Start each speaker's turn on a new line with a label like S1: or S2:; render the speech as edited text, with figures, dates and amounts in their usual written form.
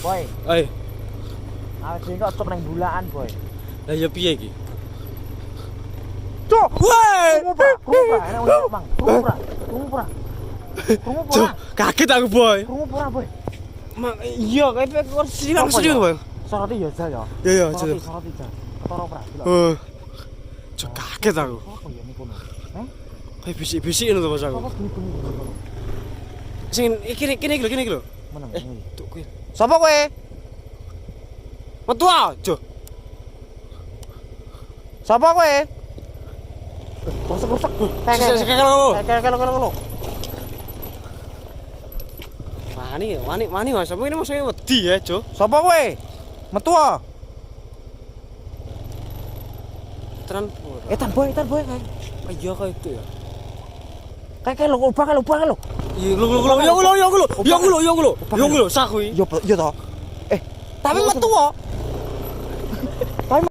S1: Boy.
S2: Ayo.
S1: Awake dhewe kok stop nang bulaan, Boy.
S2: Lah ya piye iki?
S1: Cuk.
S2: Woi.
S1: Krungu pra, enak wong Bang. Krungu pra.
S2: Cuk, kaget aku, Boy.
S1: Krungu pra, Boy.
S2: Iya, kayak kok silang serius, Boy.
S1: Soroti ya, Jal ya.
S2: Iya,
S1: soroti Jal. Ketara pra.
S2: Cuk, kaget aku.
S1: Apa ya niku? Heh?
S2: Kayak bisik-bisik ngono to Mas aku.
S1: Apa bunyi-bunyi?
S2: Sing kene iki lho.
S1: Meneng.
S2: Cuk kuwi.
S1: Sapa kowe?
S2: Metu aja.
S1: Sapa kowe? Rusak. Kalau.
S2: Wani Mas, apa ini maksudnya wedi ya, Jo?
S1: Sapa kowe? Metu ah.
S2: Tenan.
S1: Etan boy kae.
S2: Iya kayak itu ya.
S1: Kae lho, ubah lho.
S2: Iya lu. Saku.
S1: Yo to. Tapi metu kok.